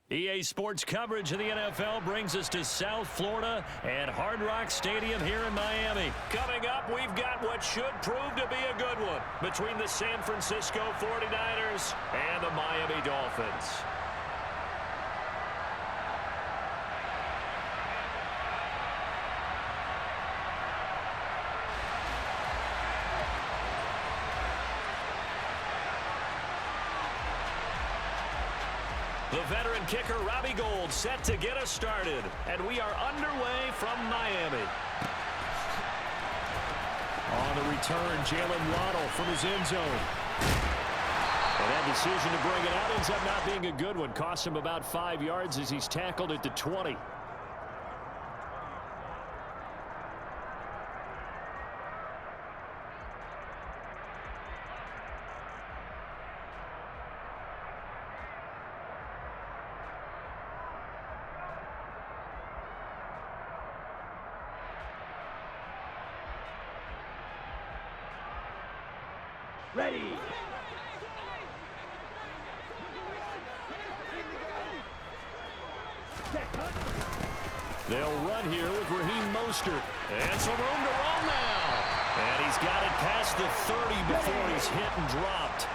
EA Sports coverage of the NFL brings us to South Florida at Hard Rock Stadium here in Miami. Coming up, we've got what should prove to be a good one between the San Francisco 49ers and the Miami Dolphins. The veteran kicker, Robbie Gould, set to get us started. And we are underway from Miami. On the return, Jalen Waddle from his end zone. And that decision to bring it out ends up not being a good one. Cost him about 5 yards as he's tackled at the 20. Ready. They'll run here with Raheem Mostert. And some room to roll now. And he's got it past the 30 before he's hit and dropped.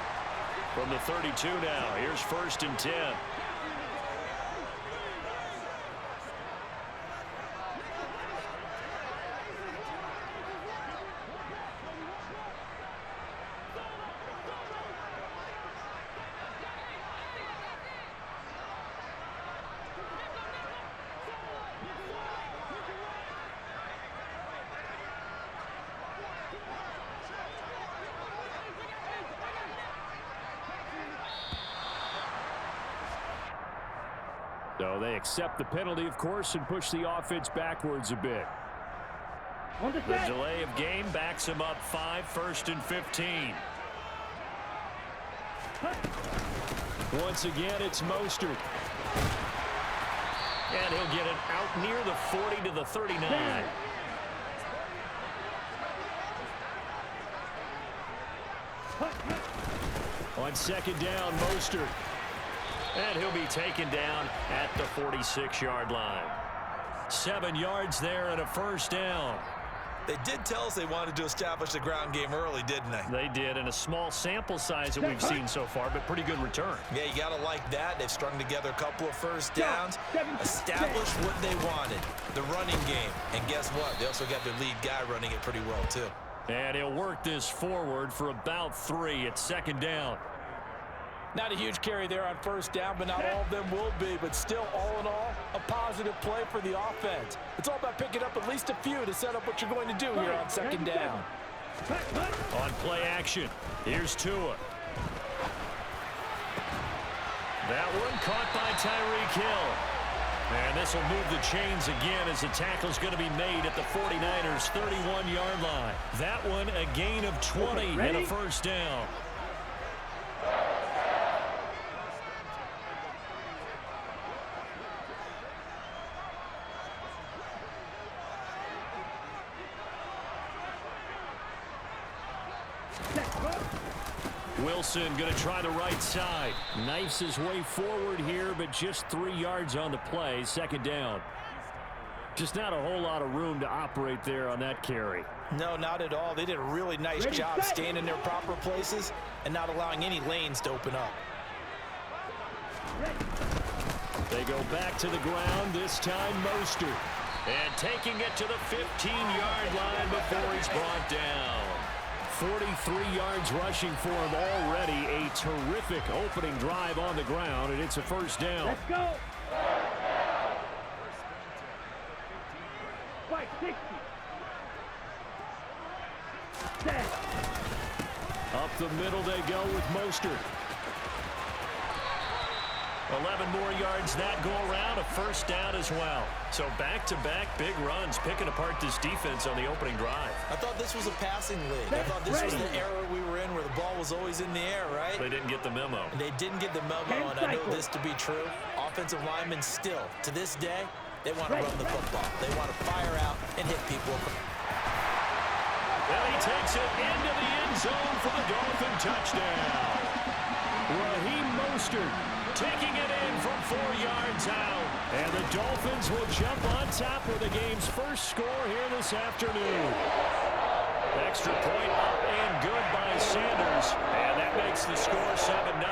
From the 32 now, here's 1st and 10. So they accept the penalty, of course, and push the offense backwards a bit. The delay of game backs him up 5, 1st and 15. Once again, it's Mostert. And he'll get it out near the 40 to the 39. On 2nd down, Mostert. And he'll be taken down at the 46-yard line. 7 yards there and a 1st down. They did tell us they wanted to establish the ground game early, didn't they? They did, in a small sample size that we've seen so far, but pretty good return. Yeah, you got to like that. They've strung together a couple of 1st downs, established what they wanted, the running game. And guess what? They also got their lead guy running it pretty well, too. And he'll work this forward for about 3 at 2nd down. Not a huge carry there on 1st down, but not all of them will be. But still, all in all, a positive play for the offense. It's all about picking up at least a few to set up what you're going to do here on 2nd down. On play action, here's Tua. That one caught by Tyreek Hill. And this will move the chains again as the tackle's going to be made at the 49ers' 31-yard line. That one a gain of 20 and a 1st down. Wilson going to try the right side. Knifes his way forward here, but just 3 yards on the play. 2nd down. Just not a whole lot of room to operate there on that carry. No, not at all. They did a really nice job staying in their proper places and not allowing any lanes to open up. They go back to the ground, this time Mostert. And taking it to the 15-yard line before he's brought down. 43 yards rushing for him already. A terrific opening drive on the ground, and it's a 1st down. Let's go. 60. Set. Up the middle they go with Mostert. 11 more yards that go around, a 1st down as well. So back-to-back big runs, picking apart this defense on the opening drive. I thought this was a passing league. I thought this was the era we were in where the ball was always in the air, right? They didn't get the memo. And they didn't get the memo, and I know this to be true. Offensive linemen still, to this day, they want to run the football. They want to fire out and hit people. And he takes it into the end zone for the Dolphin touchdown. Raheem Mostert taking it in from 4 yards out. And the Dolphins will jump on top with the game's first score here this afternoon. Extra point up and good by Sanders. And that makes the score 7-0.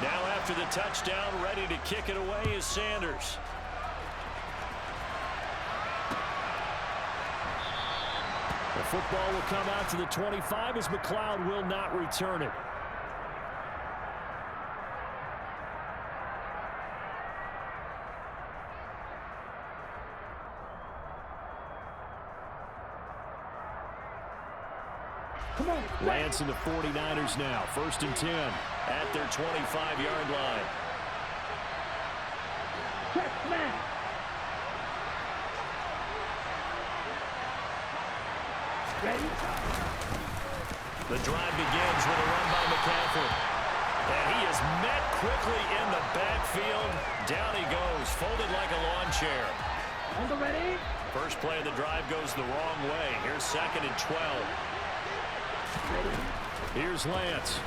Now after the touchdown, ready to kick it away is Sanders. The football will come out to the 25 as McLeod will not return it. Come on. Lance and the 49ers now. 1st and 10 at their 25-yard line. Check, man. Ready? The drive begins with a run by McCaffrey. And he is met quickly in the backfield. Down he goes, folded like a lawn chair. On the ready? First play of the drive goes the wrong way. Here's 2nd and 12. Here's Lance.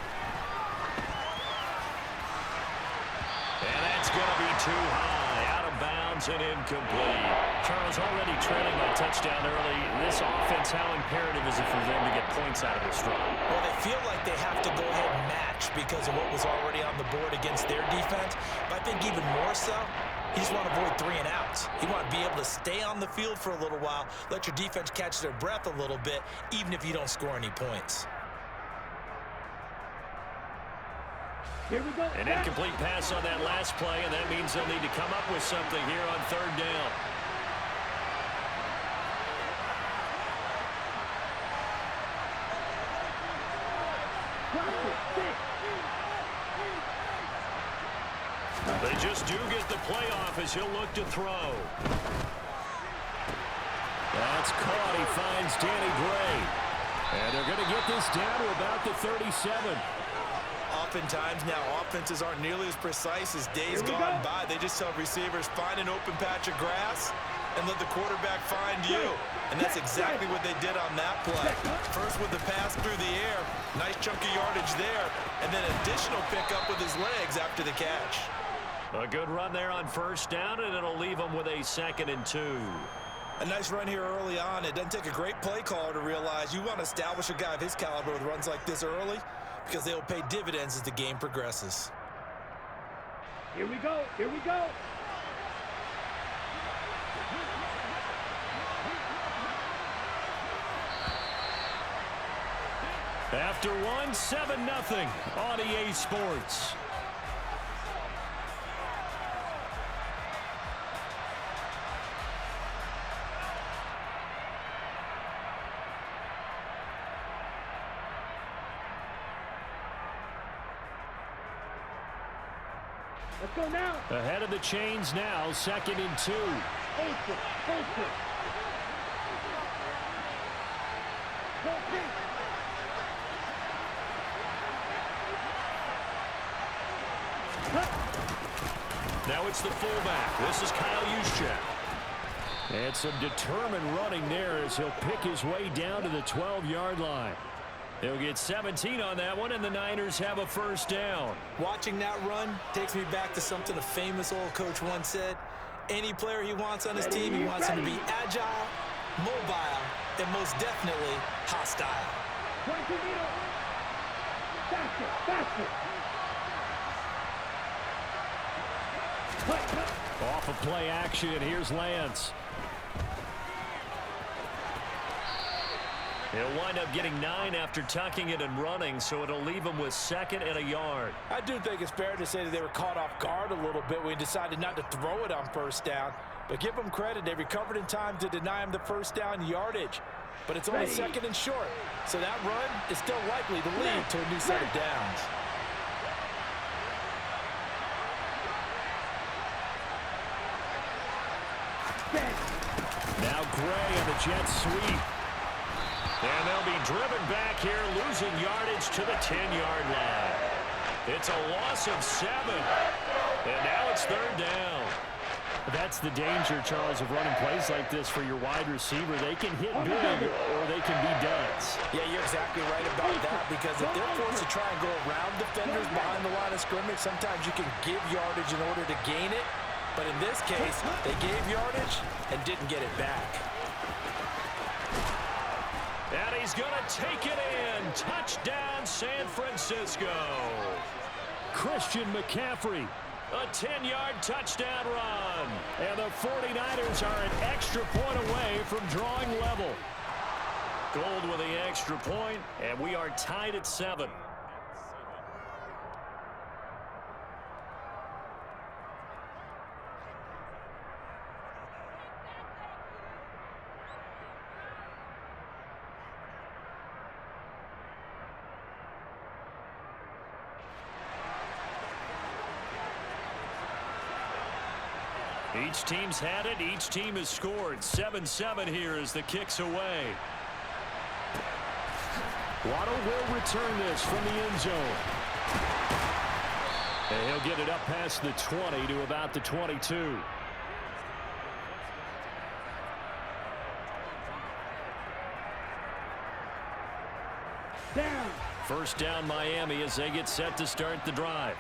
And that's going to be too high. Out of bounds and incomplete. Charles, already trailing by touchdown early. This offense, how imperative is it for them to get points out of this drive? Well, they feel like they have to go ahead and match because of what was already on the board against their defense. But I think even more so, you just want to avoid 3 and outs. You want to be able to stay on the field for a little while, let your defense catch their breath a little bit, even if you don't score any points. Here we go. An incomplete pass on that last play, and that means they'll need to come up with something here on 3rd down. They just do get the playoff as he'll look to throw. That's caught. He finds Danny Gray. And they're going to get this down to about the 37. Oftentimes now, offenses aren't nearly as precise as days gone by. They just tell receivers, find an open patch of grass and let the quarterback find you. And that's exactly what they did on that play. First with the pass through the air, nice chunk of yardage there, and then additional pickup with his legs after the catch. A good run there on 1st down, and it'll leave them with a 2nd and 2. A nice run here early on. It doesn't take a great play caller to realize you want to establish a guy of his caliber with runs like this early because they will pay dividends as the game progresses. Here we go. Here we go. After one, 7-0 on EA Sports. Let's go now. Ahead of the chains now, 2nd and 2. Open. Now it's the fullback. This is Kyle Juszczyk. And some determined running there as he'll pick his way down to the 12-yard line. They'll get 17 on that one, and the Niners have a 1st down. Watching that run takes me back to something a famous old coach once said. Any player he wants on his team, he wants him to be agile, mobile, and most definitely hostile. Faster. Off of play action, here's Lance. He'll wind up getting 9 after tucking it and running, so it'll leave him with 2nd and a yard. I do think it's fair to say that they were caught off guard a little bit when he decided not to throw it on 1st down. But give them credit. They recovered in time to deny him the 1st down yardage. But it's only 2nd and short. So that run is still likely to lead to a new set of downs. Now Gray on the jet sweep. And they'll be driven back here, losing yardage to the 10-yard line. It's a loss of 7. And now it's third down. That's the danger, Charles, of running plays like this for your wide receiver. They can hit big or they can be duds. Yeah, you're exactly right about that, because if they're forced to try and go around defenders behind the line of scrimmage, sometimes you can give yardage in order to gain it. But in this case, they gave yardage and didn't get it back. And he's going to take it in. Touchdown, San Francisco. Christian McCaffrey. A 10-yard touchdown run. And the 49ers are an extra point away from drawing level. Gold with the extra point, and we are tied at 7. Each team's had it. Each team has scored. 7-7 here as the kick's away. Waddle will return this from the end zone. And he'll get it up past the 20 to about the 22. Down. First down Miami as they get set to start the drive.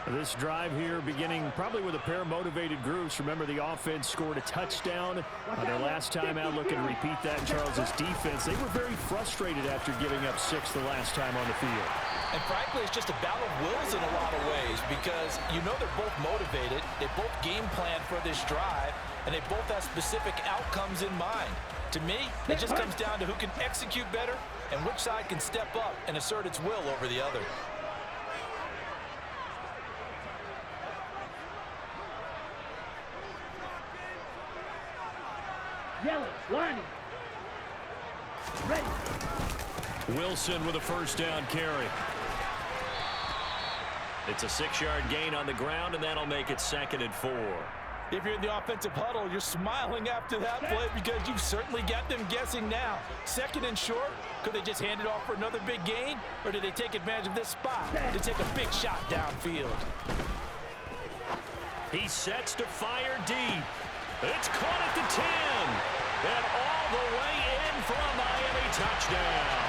This drive here beginning probably with a pair of motivated groups. Remember, the offense scored a touchdown their last time out. Looking to repeat that in Charles's defense. They were very frustrated after giving up 6 the last time on the field. And frankly, it's just a battle of wills in a lot of ways, because you know they're both motivated. They both game plan for this drive, and they both have specific outcomes in mind. To me, it just comes down to who can execute better and which side can step up and assert its will over the other. Yellow. Lining. Ready. Wilson with a first down carry. It's a 6-yard gain on the ground, and that'll make it 2nd and 4. If you're in the offensive huddle, you're smiling after that play, because you've certainly got them guessing now. 2nd and short, could they just hand it off for another big gain, or did they take advantage of this spot to take a big shot downfield? He sets to fire deep. It's caught at the 10. And all the way in for a Miami touchdown.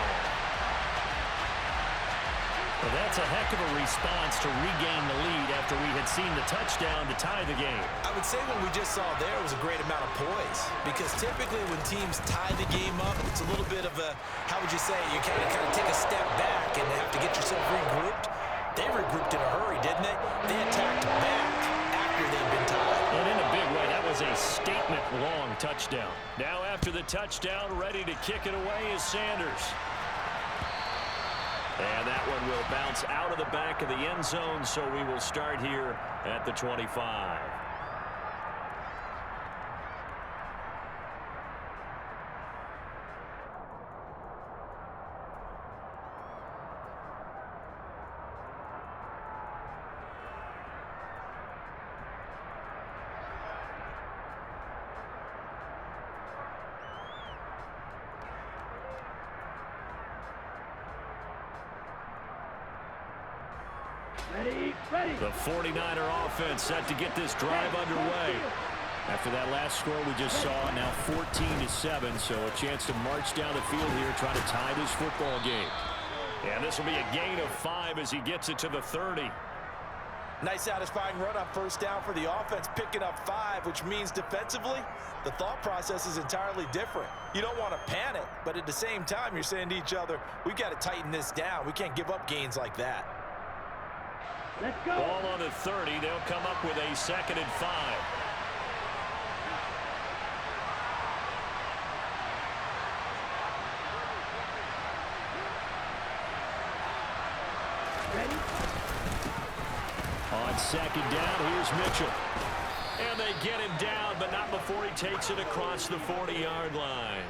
Well, that's a heck of a response to regain the lead after we had seen the touchdown to tie the game. I would say what we just saw there was a great amount of poise, because typically when teams tie the game up, it's a little bit of a, how would you say, you kind of take a step back and have to get yourself regrouped. They regrouped in a hurry, didn't they? They attacked back after they'd been tied. And in a big way, that was a statement-long touchdown. Now after the touchdown, ready to kick it away is Sanders. And that one will bounce out of the back of the end zone, so we will start here at the 25. Ready. Ready. The 49er offense set to get this drive underway. After that last score we just saw, now 14-7, so a chance to march down the field here, trying to tie this football game. And this will be a gain of 5 as he gets it to the 30. Nice satisfying run on first down for the offense, picking up 5, which means defensively, the thought process is entirely different. You don't want to panic, but at the same time, you're saying to each other, we've got to tighten this down. We can't give up gains like that. Let's go. Ball on the 30. They'll come up with a 2nd and 5. Ready. On 2nd down, here's Mitchell. And they get him down, but not before he takes it across the 40-yard line.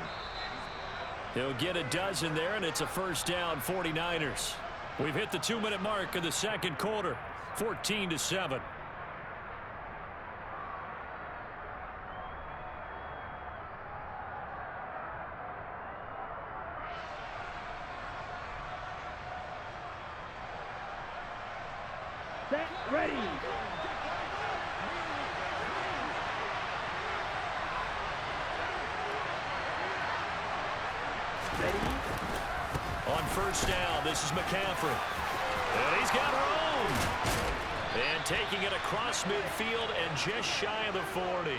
He'll get a dozen there, and it's a first down, 49ers. We've hit the 2-minute mark of the second quarter, 14-7. Set. Ready. first down. This is McCaffrey. And he's got room. And taking it across midfield and just shy of the 40.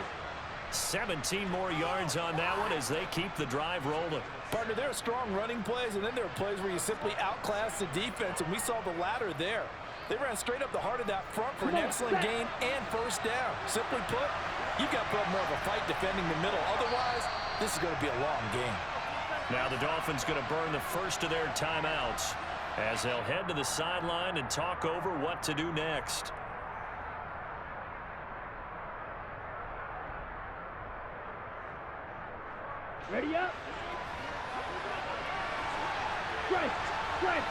17 more yards on that one as they keep the drive rolling. Partner, there are strong running plays, and then there are plays where you simply outclass the defense, and we saw the latter there. They ran straight up the heart of that front for an excellent gain and first down. Simply put, you've got to put up more of a fight defending the middle. Otherwise, this is going to be a long game. Now the Dolphins going to burn the first of their timeouts as they'll head to the sideline and talk over what to do next. Ready up. Strike. Strike.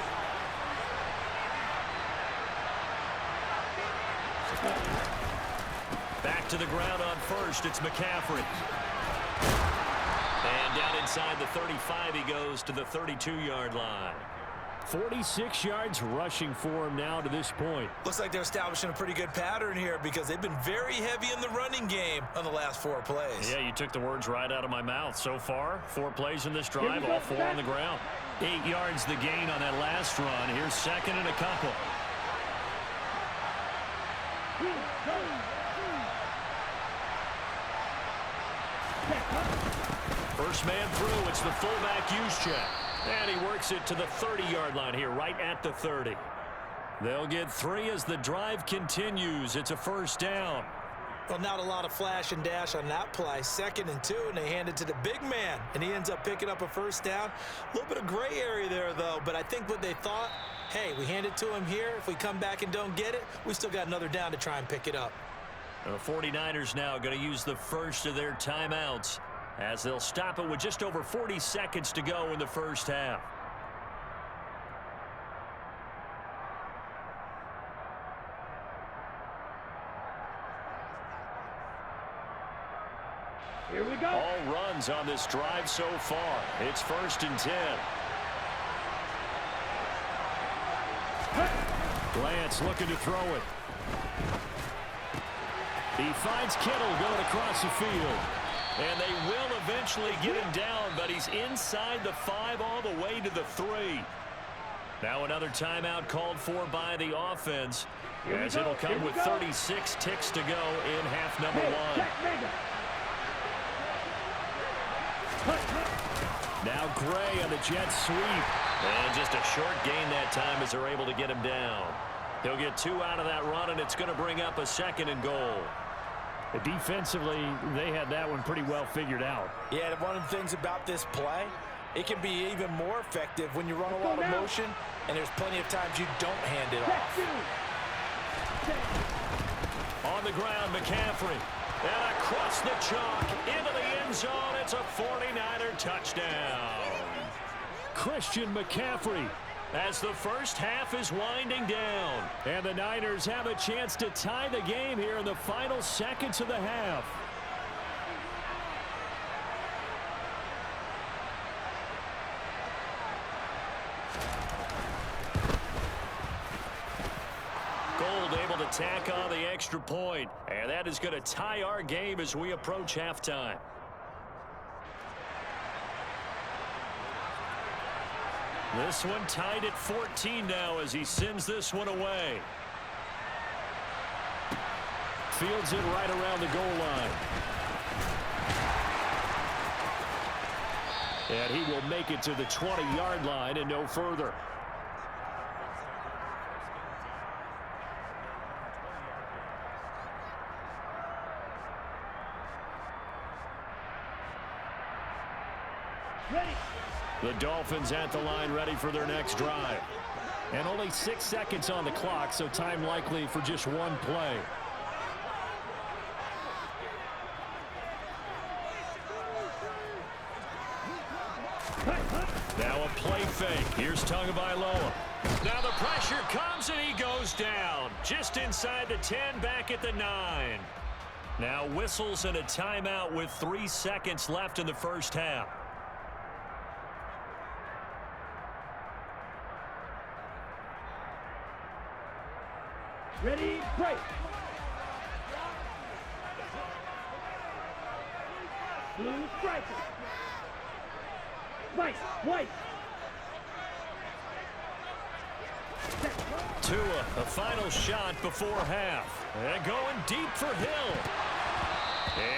Back to the ground on first. It's McCaffrey. And down inside the 35 he goes to the 32-yard line. 46 yards rushing for him now to this point. Looks like they're establishing a pretty good pattern here because they've been very heavy in the running game on the last 4 plays. Yeah, you took the words right out of my mouth. So far, 4 plays in this drive, all 4 on the ground. 8 yards the gain on that last run. Here's second and a couple. First man through. It's the fullback use check. And he works it to the 30-yard line here, right at the 30. They'll get 3 as the drive continues. It's a first down. Well, not a lot of flash and dash on that play. 2nd and 2, and they hand it to the big man, and he ends up picking up a first down. A little bit of gray area there, though, but I think what they thought, hey, we hand it to him here. If we come back and don't get it, we still got another down to try and pick it up. The 49ers now going to use the first of their timeouts as they'll stop it with just over 40 seconds to go in the first half. Here we go. All runs on this drive so far. It's 1st and 10. Lance looking to throw it. He finds Kittle going across the field. And they will eventually get him down, but he's inside the 5 all the way to the 3. Now another timeout called for by the offense, as it'll come with 36 ticks to go in half number 1. Now Gray on the jet sweep. And just a short gain that time as they're able to get him down. He'll get 2 out of that run, and it's going to bring up a 2nd and goal. Defensively, they had that one pretty well figured out. Yeah, and one of the things about this play, it can be even more effective when you run a lot of motion, and there's plenty of times you don't hand it off. On the ground, McCaffrey. And across the chalk, into the end zone. It's a 49er touchdown. Christian McCaffrey. As the first half is winding down. And the Niners have a chance to tie the game here in the final seconds of the half. Gold able to tack on the extra point. And that is going to tie our game as we approach halftime. This one tied at 14 now as he sends this one away. Fields it right around the goal line. And he will make it to the 20-yard line and no further. Ready. The Dolphins at the line ready for their next drive. And only 6 seconds on the clock, so time likely for just one play. Now a play fake. Here's Tagovailoa. Now the pressure comes and he goes down. Just inside the 10, back at the 9. Now whistles and a timeout with 3 seconds left in the first half. Ready, break. Blue striker. White, white. Tua, a final shot before half. And going deep for Hill.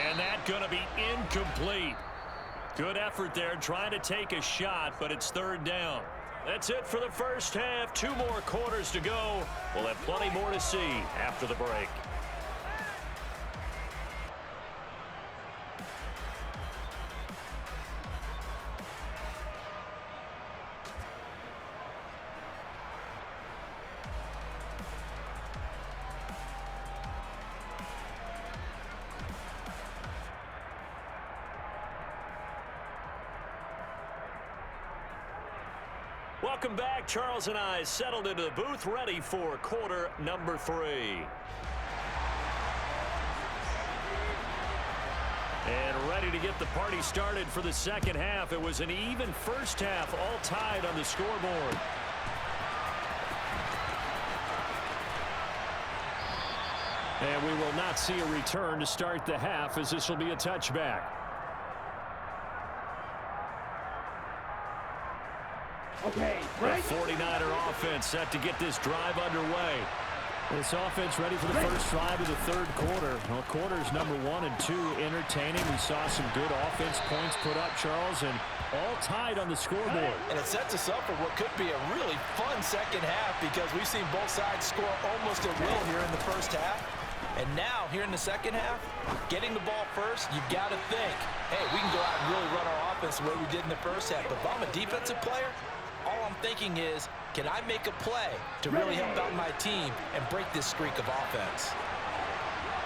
And that's going to be incomplete. Good effort there trying to take a shot, but it's third down. That's it for the first half. 2 more quarters to go. We'll have plenty more to see after the break. Welcome back. Charles and I settled into the booth, ready for quarter number 3. And ready to get the party started for the second half. It was an even first half, all tied on the scoreboard. And we will not see a return to start the half, as this will be a touchback. Okay, The right. 49er offense set to get this drive underway. This offense ready for the first drive of the third quarter. Well, quarters number 1 and 2 entertaining. We saw some good offense points put up, Charles, and all tied on the scoreboard. And it sets us up for what could be a really fun second half, because we've seen both sides score almost at will here in the first half. And now, here in the second half, getting the ball first, you've got to think, hey, we can go out and really run our offense the way we did in the first half. But if I'm a defensive player, all I'm thinking is, can I make a play to really help out my team and break this streak of offense?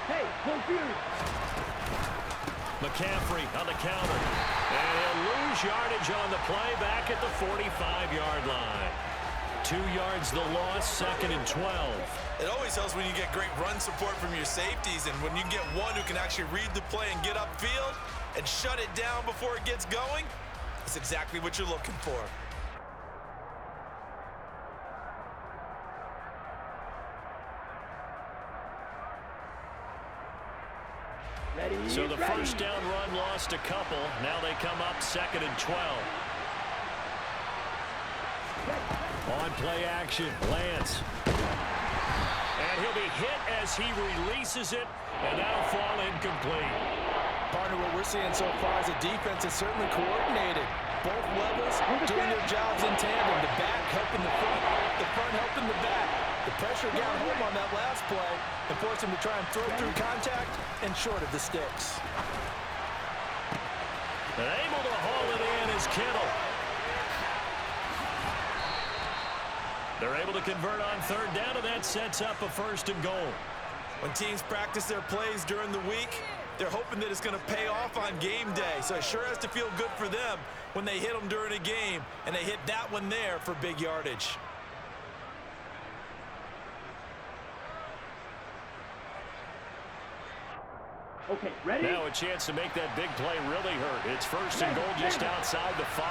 Hey, confused. McCaffrey on the counter. And he'll lose yardage on the play back at the 45-yard line. 2 yards the loss, 2nd and 12. It always helps when you get great run support from your safeties, and when you get one who can actually read the play and get upfield and shut it down before it gets going, that's exactly what you're looking for. Ready, So the ready. first down run lost a couple. Now they come up 2nd and 12. On play action, Lance. And he'll be hit as he releases it, and that'll fall incomplete. Partner, what we're seeing so far is a defense is certainly coordinated. Both levels doing their jobs in tandem. The back helping the front helping the back. The pressure got home on that last play and forced him to try and throw through contact and short of the sticks. And able to haul it in is Kittle. They're able to convert on third down, and that sets up a 1st and goal. When teams practice their plays during the week, they're hoping that it's going to pay off on game day. So it sure has to feel good for them when they hit them during a game, and they hit that one there for big yardage. Okay, ready. Now a chance to make that big play really hurt. It's 1st and goal just outside the 5.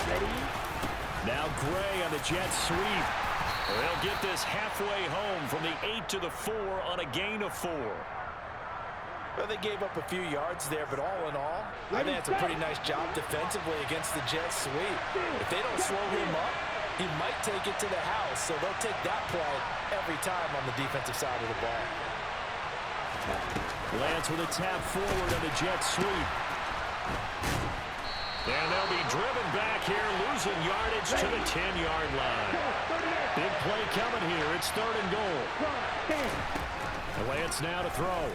Ready. Now Gray on the jet sweep. They'll get this halfway home from the 8 to the 4 on a gain of 4. Well, they gave up a few yards there, but all in all, I think that's a pretty nice job defensively against the jet sweep. If they don't slow him up, he might take it to the house, so they'll take that play every time on the defensive side of the ball. Lance with a tap forward on the jet sweep. And they'll be driven back here, losing yardage to the 10-yard line. Big play coming here. It's 3rd and goal. Lance now to throw.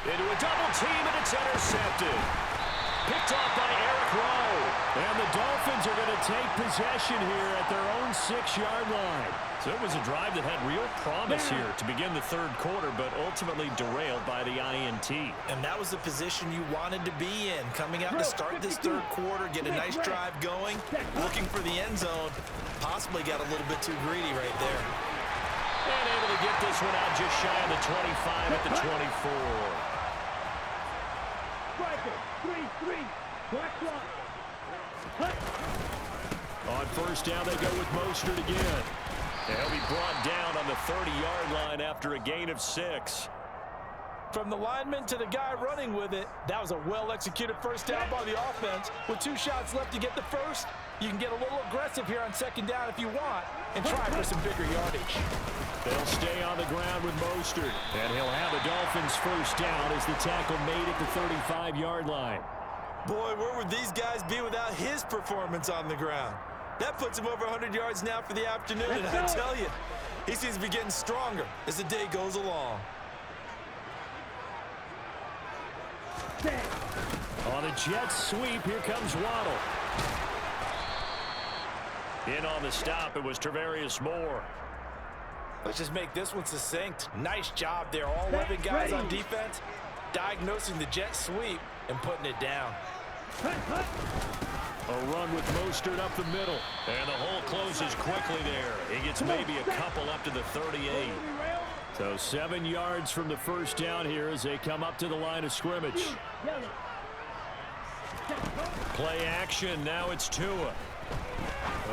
Into a double team, and it's intercepted. Picked off by Eric Rowe. And the Dolphins are going to take possession here at their own 6-yard line. So it was a drive that had real promise here to begin the third quarter, but ultimately derailed by the INT. And that was the position you wanted to be in. Coming out to start this third quarter, get a nice drive going, looking for the end zone. Possibly got a little bit too greedy right there. And able to get this one out just shy of the 25 at the 24. Striker, 3-3. Black clock. On first down, they go with Mostert again. And he'll be brought down on the 30-yard line after a gain of 6. From the lineman to the guy running with it, that was a well-executed first down by the offense. With 2 shots left to get the first, you can get a little aggressive here on second down if you want and try for some bigger yardage. They'll stay on the ground with Mostert, and he'll have the Dolphins first down as the tackle made at the 35-yard line. Boy, where would these guys be without his performance on the ground? That puts him over 100 yards now for the afternoon, and I tell you, he seems to be getting stronger as the day goes along. On a jet sweep, here comes Waddle. In on the stop, it was Travarius Moore. Let's just make this one succinct. Nice job there. All 11 guys on defense, diagnosing the jet sweep and putting it down. A run with Mostert up the middle. And the hole closes quickly there. He gets maybe a couple up to the 38. So 7 yards from the first down here as they come up to the line of scrimmage. Play action. Now it's Tua.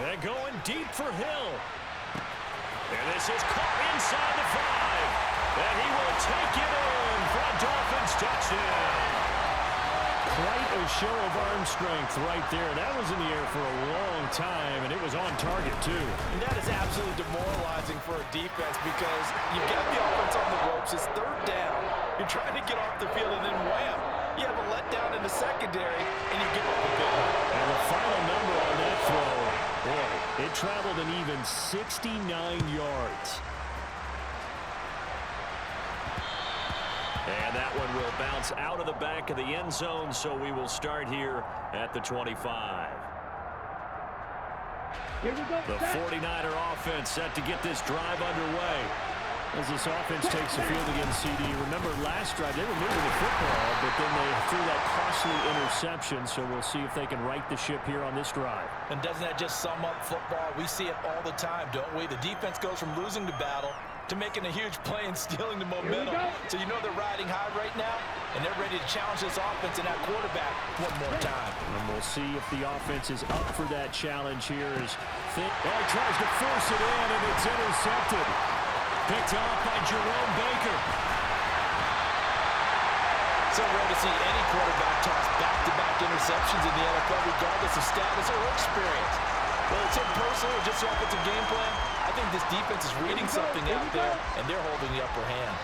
They're going deep for Hill. And this is caught inside the 5. And he will take it in for a Dolphins touchdown. Quite a show of arm strength right there. That was in the air for a long time, and it was on target, too. And that is absolutely demoralizing for a defense because you've got the offense on the ropes. It's third down. You're trying to get off the field, and then wham, you have a letdown in the secondary, and you give up a big one. And the final number on that throw, boy, it traveled an even 69 yards. And that one will bounce out of the back of the end zone, so we will start here at the 25. Here we go. The 49er offense set to get this drive underway. As this offense takes the field against CD. Remember last drive, they were moving the football, but then they threw that costly interception, so we'll see if they can right the ship here on this drive. And doesn't that just sum up football? We see it all the time, don't we? The defense goes from losing the battle to making a huge play and stealing the momentum. So you know they're riding high right now, and they're ready to challenge this offense and that quarterback one more time. And we'll see if the offense is up for that challenge here. As he tries to force it in, and it's intercepted. Picked off by Jerome Baker. So rare to see any quarterback toss back-to-back interceptions in the NFL, regardless of status or experience. Whether it's him personally or just the offensive game plan, I think this defense is reading something out there, and they're holding the upper hand.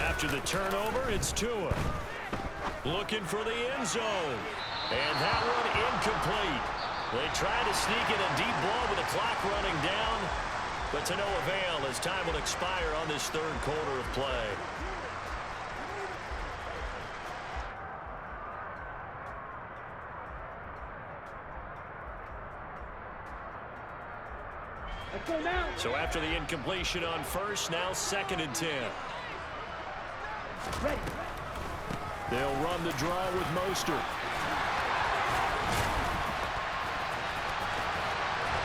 After the turnover, it's Tua. Looking for the end zone. And that one incomplete. They try to sneak in a deep ball with the clock running down, but to no avail as time will expire on this third quarter of play. So after the incompletion on first, now 2nd and 10. Ready. They'll run the draw with Mostert.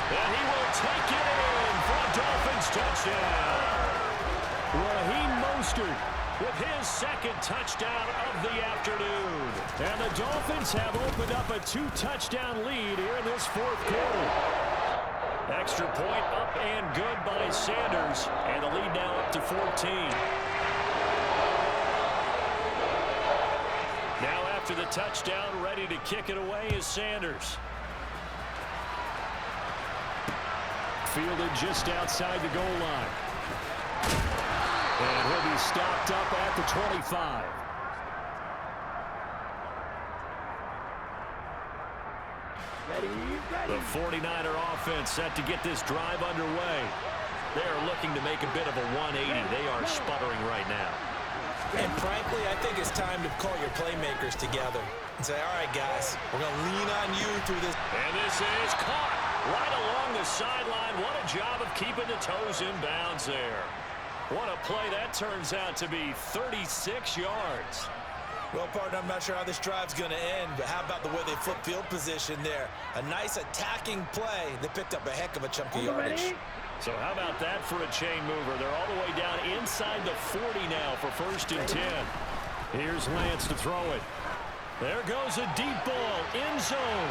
And he will take it in for a Dolphins touchdown. Raheem Mostert with his 2nd touchdown of the afternoon. And the Dolphins have opened up a 2-touchdown lead here in this 4th quarter. Extra point up and good by Sanders. And the lead now up to 14. Now after the touchdown, ready to kick it away is Sanders. Fielded just outside the goal line. And he'll be stopped up at the 25. The 49er offense set to get this drive underway. They are looking to make a bit of a 180. They are sputtering right now. And frankly, I think it's time to call your playmakers together and say, all right, guys, we're going to lean on you through this. And this is caught right along the sideline. What a job of keeping the toes in bounds there. What a play that turns out to be, 36 yards. Well, partner, I'm not sure how this drive's going to end, but how about the way they flip field position there? A nice attacking play. They picked up a heck of a chunk of yardage. So how about that for a chain mover? They're all the way down inside the 40 now for 1st and 10. Here's Lance to throw it. There goes a deep ball, end zone.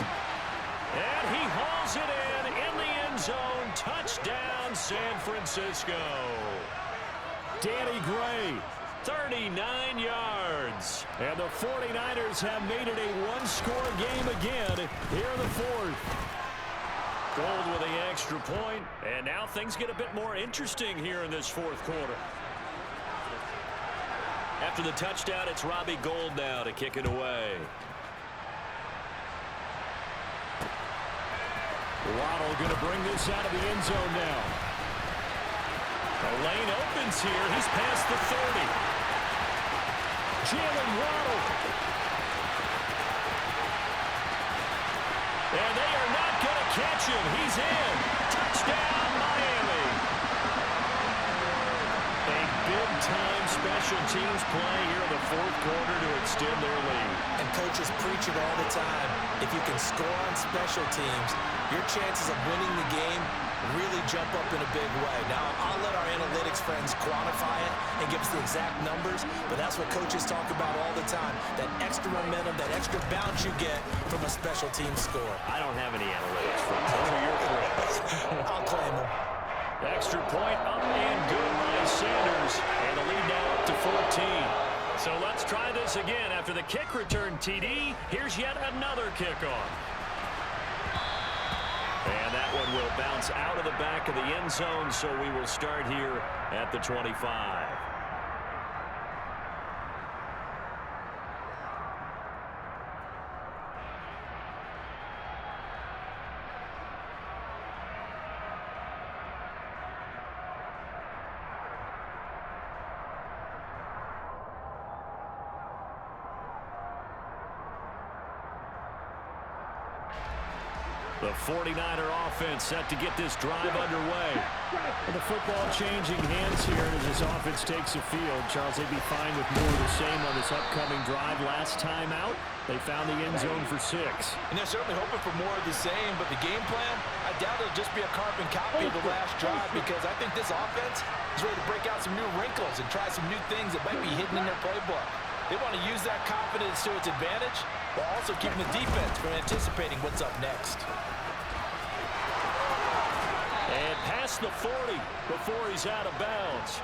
And he hauls it in the end zone. Touchdown, San Francisco. Danny Gray. 39 yards. And the 49ers have made it a one-score game again here in the fourth. Gold with the extra point, and now things get a bit more interesting here in this fourth quarter. After the touchdown, it's Robbie Gould now to kick it away. Waddle going to bring this out of the end zone now. The lane opens here. He's past the 30. Jalen Waddle. And they are not going to catch him. He's in. Touchdown, Miami. A big-time special teams play here in the fourth quarter to extend their lead. And coaches preach it all the time. If you can score on special teams, your chances of winning the game really jump up in a big way. Now, I'll let our analytics friends quantify it and give us the exact numbers, but that's what coaches talk about all the time, that extra momentum, that extra bounce you get from a special team score. I don't have any analytics from those are your friends. I'll claim them. Extra point up and good by Sanders, and the lead now up to 14. So let's try this again. After the kick return TD, here's yet another kickoff. And that one will bounce out of the back of the end zone, so we will start here at the 25. The 49er offense set to get this drive underway. And the football changing hands here as this offense takes the field. Charles, they'd be fine with more of the same on this upcoming drive. Last time out, they found the end zone for 6. And they're certainly hoping for more of the same, but the game plan, I doubt it'll just be a carbon copy of the last drive, because I think this offense is ready to break out some new wrinkles and try some new things that might be hidden in their playbook. They want to use that confidence to its advantage, while also keeping the defense from anticipating what's up next. And past the 40 before he's out of bounds.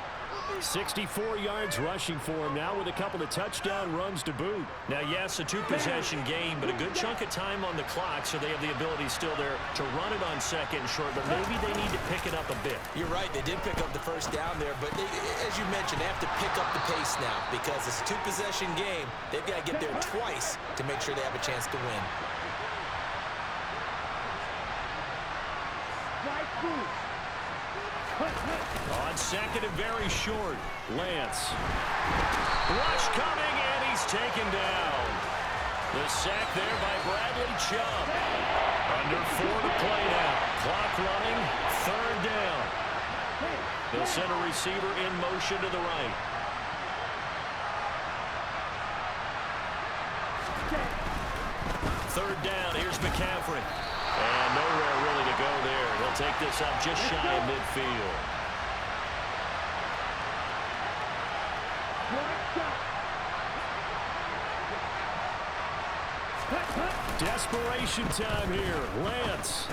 64 yards rushing for him now with a couple of touchdown runs to boot. Now, yes, a two-possession game, but a good chunk of time on the clock, so they have the ability still there to run it on second and short, but maybe they need to pick it up a bit. You're right. They did pick up the first down there, but they, as you mentioned, they have to pick up the pace now because it's a two-possession game. They've got to get there twice to make sure they have a chance to win. On second and very short, Lance. Rush coming, and he's taken down. The sack there by Bradley Chubb. Under 4 to play now. Clock running, third down. The center receiver in motion to the right. Third down, here's McCaffrey. And nowhere really to go there. He'll take this up just shy of midfield. Desperation time here. Lance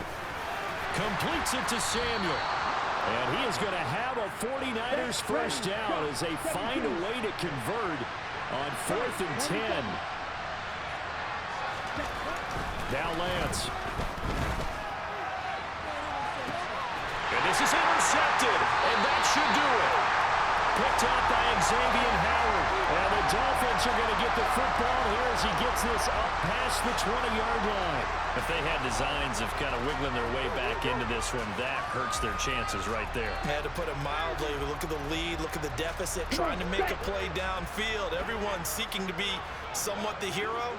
completes it to Samuel. And he is going to have a 49ers first down as they find a way to convert on 4th and 10. Now Lance. And this is intercepted, and that should do it. Picked up by Xavier Howard. And the Dolphins are going to get the football here as he gets this up past the 20-yard line. If they had designs of kind of wiggling their way back into this one, that hurts their chances right there. Had to put it mildly. Look at the lead, look at the deficit, trying to make a play downfield. Everyone seeking to be somewhat the hero.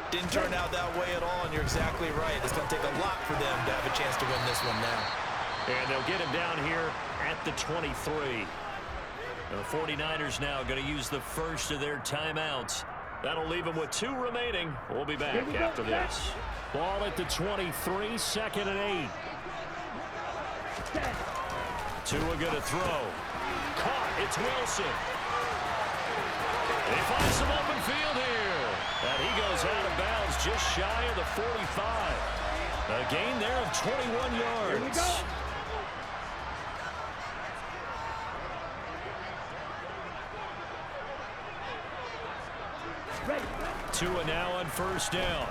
Didn't turn out that way at all, and you're exactly right. It's going to take a lot for them to have a chance to win this one now. And they'll get him down here at the 23. The 49ers now going to use the first of their timeouts. That'll leave them with 2 remaining. We'll be back after this. Ball at the 23, 2nd and 8. Tua going to throw. Caught. It's Wilson. They find some open field here. And he goes out of bounds just shy of the 45. A gain there of 21 yards. Ready. Tua now on first down.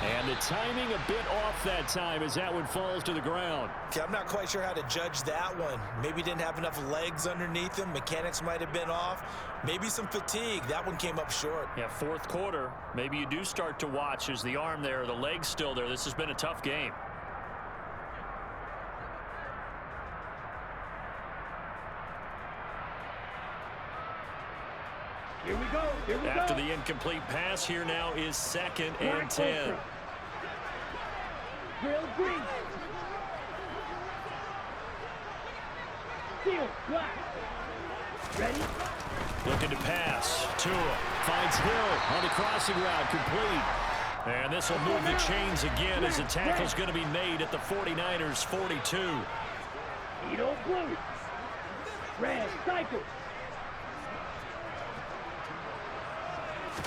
And the timing a bit off that time as that one falls to the ground. Okay, I'm not quite sure how to judge that one. Maybe didn't have enough legs underneath him. Mechanics might have been off. Maybe some fatigue. That one came up short. Yeah, fourth quarter. Maybe you do start to watch as the arm there, the leg's still there. This has been a tough game. Here we go. Here we After go. the incomplete pass, here now is 2nd and 10. Grilled green. Steel black. Ready? Looking to pass. Tua finds Hill on the crossing route, complete. And this will move the chains again as the tackle's going to be made at the 49ers 42. Edo blue. Red cycle.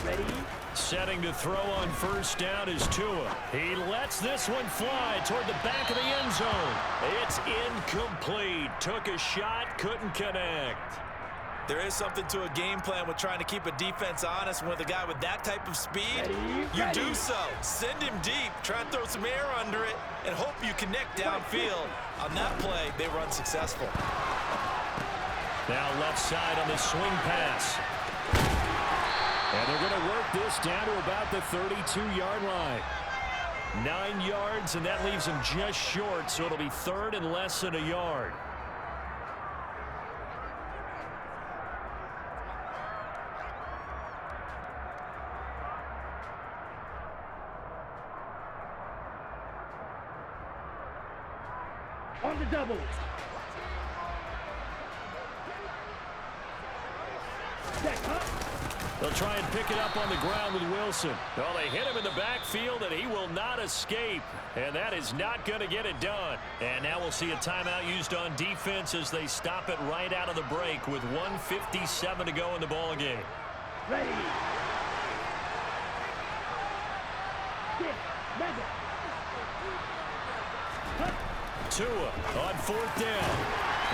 Ready? Setting to throw on first down is Tua. He lets this one fly toward the back of the end zone. It's incomplete. Took a shot, couldn't connect. There is something to a game plan with trying to keep a defense honest. With a guy with that type of speed, you do so. Send him deep, try and throw some air under it, and hope you connect downfield. On that play, they were unsuccessful. Now left side on the swing pass. And they're going to work this down to about the 32-yard line. 9 yards, and that leaves them just short, so it'll be 3rd and less than a yard. On the double. Check up. They'll try and pick it up on the ground with Wilson. Well, they hit him in the backfield, and he will not escape. And that is not going to get it done. And now we'll see a timeout used on defense as they stop it right out of the break with 1:57 to go in the ball game. Ready. Get. Mega. Tua on 4th down.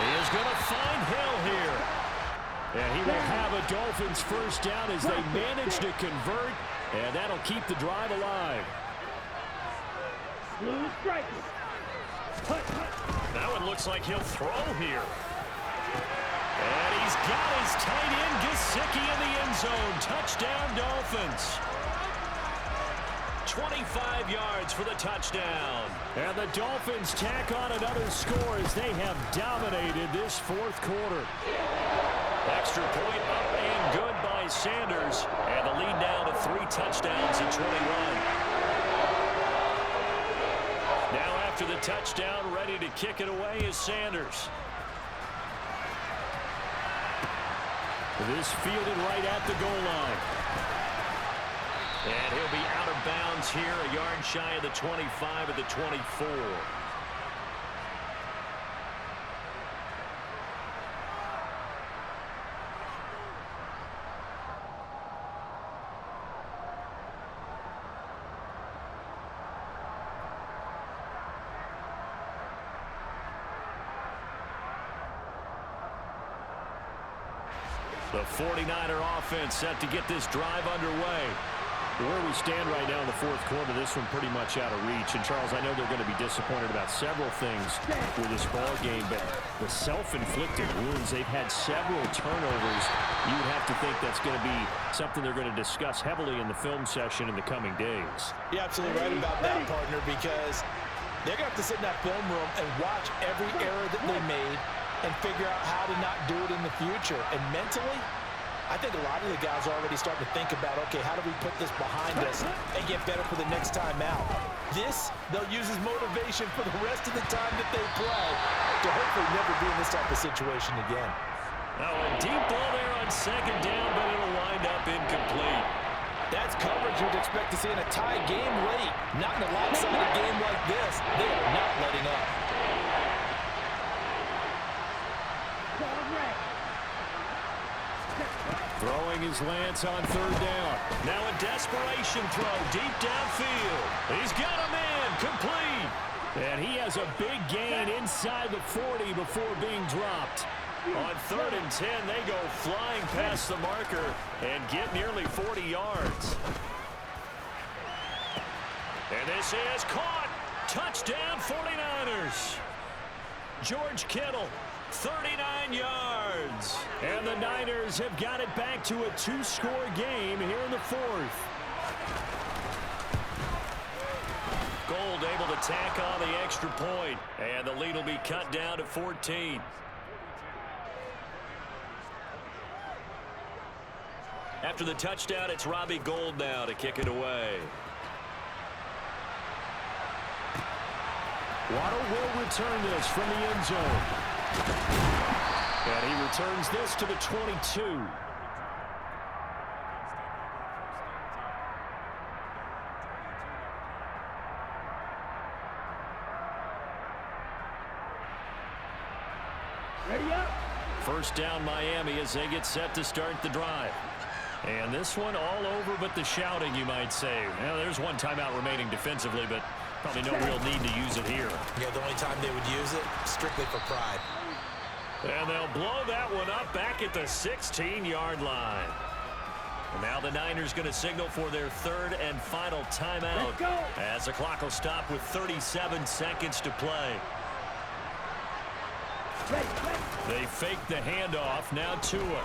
He is going to find Hill here. And he will have a Dolphins first down as they manage to convert. And that'll keep the drive alive. Blue striker. That one looks like he'll throw here. And he's got his tight end Gesicki in the end zone. Touchdown Dolphins. 25 yards for the touchdown. And the Dolphins tack on another score as they have dominated this fourth quarter. Extra point up and good by Sanders. And the lead now to 3 touchdowns at 21. Now after the touchdown, ready to kick it away is Sanders. This fielded right at the goal line. And he'll be out of bounds here, a yard shy of the 25 at the 24. The 49er offense set to get this drive underway. Where we stand right now in the fourth quarter, this one pretty much out of reach. And, Charles, I know they're going to be disappointed about several things with this ball game, but the self-inflicted wounds, they've had several turnovers. You would have to think that's going to be something they're going to discuss heavily in the film session in the coming days. You're absolutely right about that, partner, because they're going to have to sit in that film room and watch every error that they made and figure out how to not do it in the future. And mentally, I think a lot of the guys are already starting to think about, okay, how do we put this behind us and get better for the next time out? This, they'll use as motivation for the rest of the time that they play to hopefully never be in this type of situation again. Now a deep ball there on 2nd down, but it'll wind up incomplete. That's coverage you'd expect to see in a tie game late. Not in a lopsided game like this. They are not letting up. Throwing his Lance on 3rd down. Now a desperation throw deep downfield. He's got a man, complete. And he has a big gain inside the 40 before being dropped. On 3rd and 10, they go flying past the marker and get nearly 40 yards. And this is caught. Touchdown 49ers. George Kittle, 39 yards. And the Niners have got it back to a 2-score game here in the 4th. Gold able to tack on the extra point, and the lead will be cut down to 14. After the touchdown, it's Robbie Gould now to kick it away. Waddle will return this from the end zone. And he returns this to the 22. Ready up. First down Miami as they get set to start the drive. And this one all over but the shouting, you might say. Well, there's one timeout remaining defensively, but probably no real need to use it here. Yeah, the only time they would use it, strictly for pride. And they'll blow that one up back at the 16-yard line. And now the Niners going to signal for their 3rd and final timeout as the clock will stop with 37 seconds to play. They fake the handoff. Now Tua.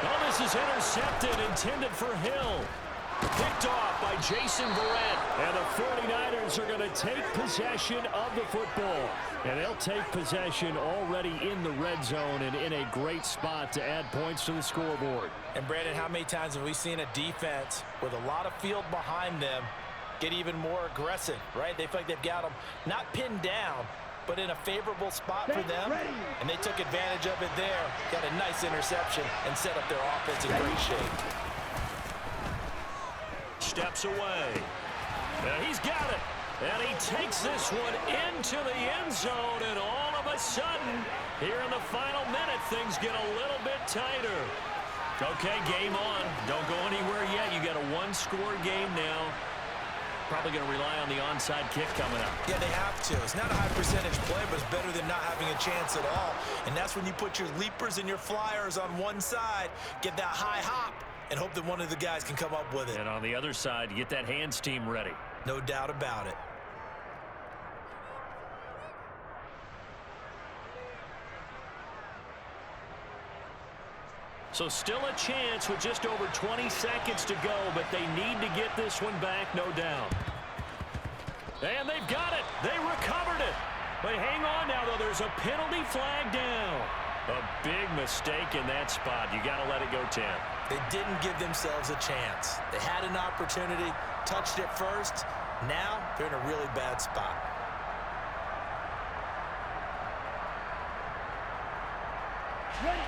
Oh, this is intercepted, intended for Hill. Picked off by Jason Verrett. And the 49ers are going to take possession of the football. And they'll take possession already in the red zone and in a great spot to add points to the scoreboard. And, Brandon, how many times have we seen a defense with a lot of field behind them get even more aggressive, right? They feel like they've got them not pinned down, but in a favorable spot for them. And they took advantage of it there. Got a nice interception and set up their offense in great shape. Steps away. Now he's got it. And he takes this one into the end zone. And all of a sudden, here in the final minute, things get a little bit tighter. Okay, game on. Don't go anywhere yet. You got a 1-score game now. Probably going to rely on the onside kick coming up. Yeah, they have to. It's not a high percentage play, but it's better than not having a chance at all. And that's when you put your leapers and your flyers on one side, get that high hop, and hope that one of the guys can come up with it. And on the other side, get that hands team ready. No doubt about it. So still a chance with just over 20 seconds to go, but they need to get this one back, no doubt. And they've got it. They recovered it. But hang on now, though. There's a penalty flag down. A big mistake in that spot. You got to let it go 10. They didn't give themselves a chance. They had an opportunity, touched it first. Now they're in a really bad spot. Ready.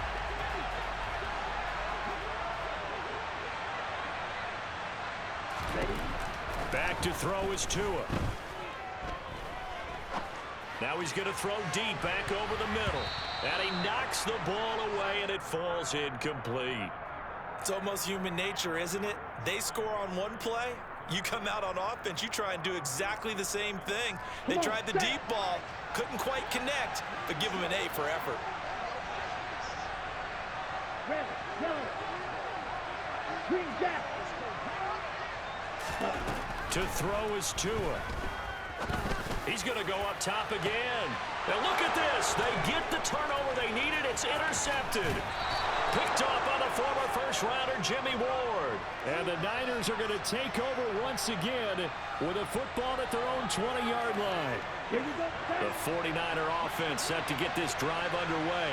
Back to throw is Tua. Now he's going to throw deep back over the middle. And he knocks the ball away, and it falls incomplete. It's almost human nature, isn't it? They score on one play. You come out on offense, you try and do exactly the same thing. They tried the deep ball, couldn't quite connect, but give them an A for effort. Red, yellow, green, jack. To throw is Tua. He's going to go up top again. Now look at this. They get the turnover they needed. It's intercepted. Picked off by the former first-rounder Jimmy Ward. And the Niners are going to take over once again with a football at their own 20-yard line. Here we go. The 49er offense set to get this drive underway.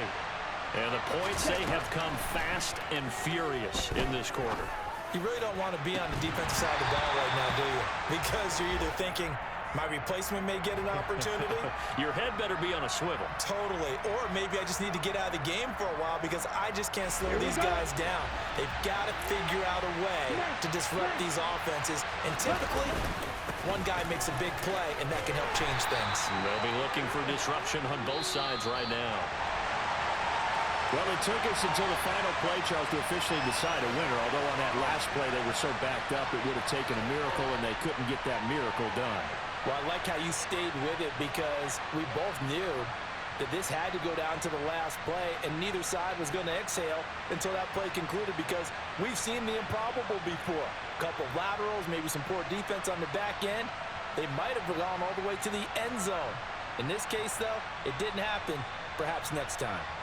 And the points, they have come fast and furious in this quarter. You really don't want to be on the defensive side of the ball right now, do you? Because you're either thinking, my replacement may get an opportunity. Your head better be on a swivel. Totally. Or maybe I just need to get out of the game for a while because I just can't slow these guys down. They've got to figure out a way to disrupt these offenses. And typically, one guy makes a big play, and that can help change things. They'll be looking for disruption on both sides right now. Well, it took us until the final play, Charles, to officially decide a winner. Although on that last play they were so backed up, it would have taken a miracle, and they couldn't get that miracle done. Well, I like how you stayed with it because we both knew that this had to go down to the last play, and neither side was going to exhale until that play concluded because we've seen the improbable before. A couple of laterals, maybe some poor defense on the back end. They might have gone all the way to the end zone. In this case, though, it didn't happen. Perhaps next time.